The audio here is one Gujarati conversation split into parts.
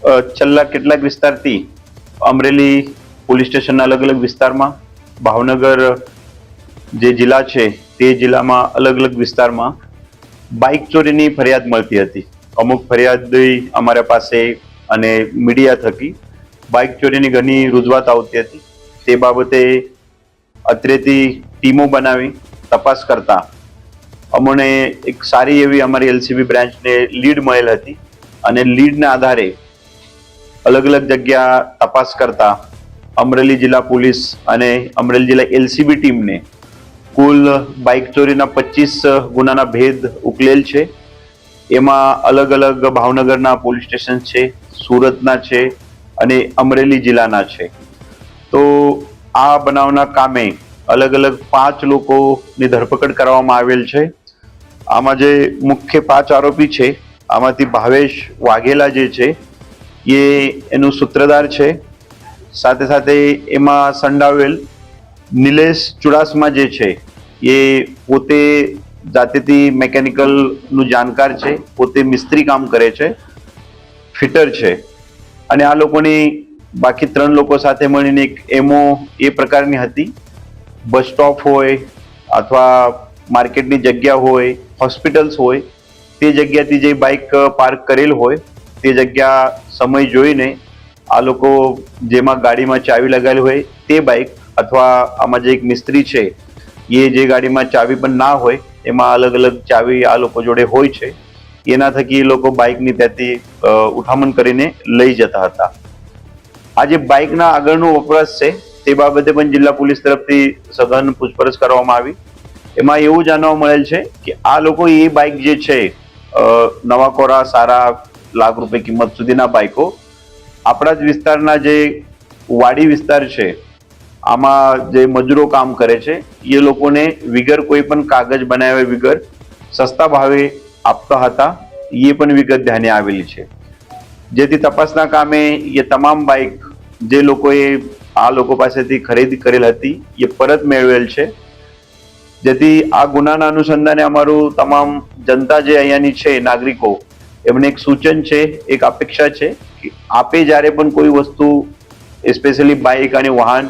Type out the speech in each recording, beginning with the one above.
છેલ્લા કેટલાક વિસ્તારથી અમરેલી પોલીસ સ્ટેશનના અલગ અલગ વિસ્તારમાં, ભાવનગર જે જિલ્લા છે તે જિલ્લામાં અલગ અલગ વિસ્તારમાં બાઇક ચોરીની ફરિયાદ મળતી હતી. અમુક ફરિયાદ અમારા પાસે અને મીડિયા થકી બાઇક ચોરીની ઘણી રૂજવાત આવતી હતી. તે બાબતે અત્રેથી ટીમો બનાવી તપાસ કરતા અમને એક સારી એવી અમારી એલસીબી બ્રાન્ચને લીડ મળેલ હતી અને લીડના આધારે અલગ અલગ જગ્યા તપાસ કરતા અમરેલી જિલ્લા પોલીસ અને અમરેલી જિલ્લા એલસીબી ટીમને કુલ બાઇક ચોરીના 25 ગુનાના ભેદ ઉકેલેલ છે. એમાં અલગ અલગ ભાવનગરના પોલીસ સ્ટેશન છે, સુરતના છે અને અમરેલી જિલ્લાના છે. તો આ બનાવના કામે અલગ અલગ 5 લોકોની ધરપકડ કરવામાં આવેલ છે. આમાં જે મુખ્ય 5 આરોપી છે, આમાંથી ભાવેશ વાઘેલા જે છે એ એનું સૂત્રધાર છે. સાથે સાથે એમાં સંડાવેલ નિલેશ ચુડાસમા જે છે એ પોતે જાતેથી મેકેનિકલનું જાણકાર છે, પોતે મિસ્ત્રી કામ કરે છે, ફિટર છે. અને આ લોકોની બાકી 3 લોકો સાથે મળીને એક એમો એ પ્રકારની હતી. બસ સ્ટોપ હોય અથવા માર્કેટની જગ્યા હોય, હોસ્પિટલ્સ હોય, તે જગ્યાથી જે બાઇક પાર્ક કરેલ હોય તે જગ્યા સમય જોઈને આ લોકો જેમાં ગાડીમાં ચાવી લગાવેલી હોય તે બાઇક અથવા આમાં જે એક મિસ્ત્રી છે એ જે ગાડીમાં ચાવી પણ ના હોય એમાં અલગ અલગ ચાવી આ લોકો જોડે હોય છે, એના થકી એ લોકો બાઇકની ત્યાંથી ઉઠામણ કરીને લઈ જતા હતા. આ જે બાઇકના આગળનો વપરાશ છે તે બાબતે પણ જિલ્લા પોલીસ તરફથી સઘન પૂછપરછ કરવામાં આવી. એમાં એવું જાણવા મળેલ છે કે આ લોકો એ બાઇક જે છે નવા કોરા સારા લાખ રૂપિયા કિંમત સુધીના બાઇકો આપણા જ વિસ્તારના જે વાડી વિસ્તાર છે આમાં જે મજૂરો કામ કરે છે એ લોકોને વિગર કોઈ પણ કાગજ બનાવ્યા વિગર સસ્તા ભાવે આપતા હતા. એ પણ વિગત ધ્યાને આવેલી છે. જેથી તપાસના કામે એ તમામ બાઇક જે લોકોએ આ લોકો પાસેથી ખરીદી કરેલ હતી એ પરત મેળવેલ છે. જેથી આ ગુનાના અનુસંધાને અમારું તમામ જનતા જે અહીંયાની છે, નાગરિકો, એમને એક સૂચન છે, એક અપેક્ષા છે કે આપે જ્યારે પણ કોઈ વસ્તુ સ્પેશિયલી બાઇક અને વાહન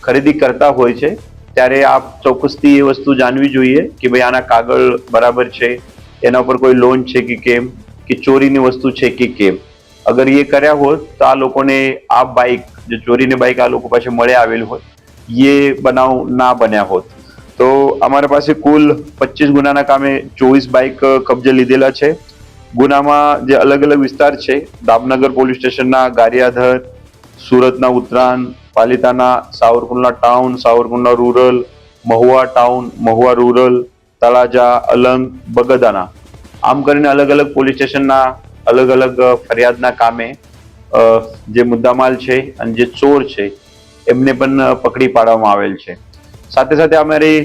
ખરીદી કરતા હોય છે ત્યારે આપ ચોક્કસથી એ વસ્તુ જાણવી જોઈએ કે ભાઈ આના કાગળ બરાબર છે, એના ઉપર કોઈ લોન છે કે કેમ, કે ચોરીની વસ્તુ છે કે કેમ. અગર એ કર્યા હોત તો આ લોકોને આ બાઇક જે ચોરીની બાઇક આ લોકો પાસે મળે આવેલું હોય એ બનાવ ના બન્યા હોત. તો અમારા પાસે કુલ 25 ગુનાના કામે 24 બાઇક કબજે લીધેલા છે. ગુનામાં જે અલગ અલગ વિસ્તાર છે, દામનગર પોલીસ સ્ટેશનના ગારિયાધર, સુરતના Uttaran, Palitana, Savarkundla town, Savarkundla rural, Mahuva town, Mahuva rural, Talaja, Alang, Bagdana, આમ કરીને અલગ અલગ પોલીસ સ્ટેશનના અલગ અલગ ફરિયાદના કામે જે મુદ્દામાલ છે અને જે ચોર છે એમને પણ પકડી પાડવામાં આવેલ છે. સાથે સાથે અમારી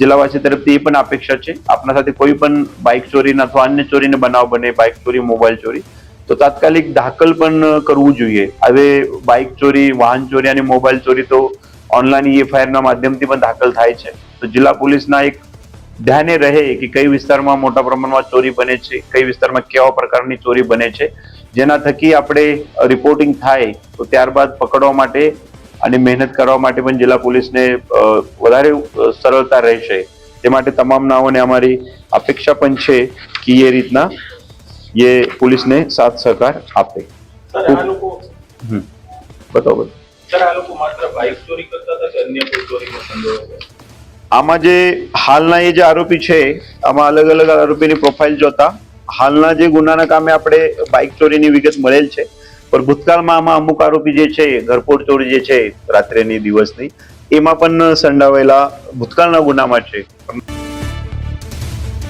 જિલ્લાવાસી તરફથી એ પણ અપેક્ષા છે આપના સાથે કોઈ પણ બાઇક ચોરીના અથવા અન્ય ચોરીને બનાવ બને, બાઇક ચોરી, મોબાઈલ ચોરી, તો તાત્કાલિક દાખલ પણ કરવું જોઈએ. હવે બાઇક ચોરી, વાહન ચોરી અને મોબાઈલ ચોરી તો ઓનલાઈન EFIR માધ્યમથી પણ દાખલ થાય છે. તો જિલ્લા પોલીસના એક ધ્યાને રહે કે કઈ વિસ્તારમાં મોટા પ્રમાણમાં ચોરી બને છે, કઈ વિસ્તારમાં કેવા પ્રકારની ચોરી બને છે, જેના થકી આપણે રિપોર્ટિંગ થાય તો ત્યારબાદ પકડવા માટે અને મહેનત કરવા માટે પણ જિલ્લા પોલીસને વધારે સરળતા રહેશે. તે માટે તમામ નાઓને અમારી અપેક્ષા પણ છે કે એ રીતના એ પોલીસને સાથ સહકાર આપે. બતાવો. આમાં જે હાલના એ જે આરોપી છે આમાં અલગ અલગ આરોપીની પ્રોફાઇલ જોતા હાલના જે ગુનાના કામે આપણે બાઇક ચોરીની વિગત મળેલ છે, પણ ભૂતકાળમાં આમાં અમુક આરોપી જે છે ઘરફોડ ચોરી જે છે રાત્રેની દિવસની એમાં પણ સંડાવેલા ભૂતકાળના ગુનામાં છે.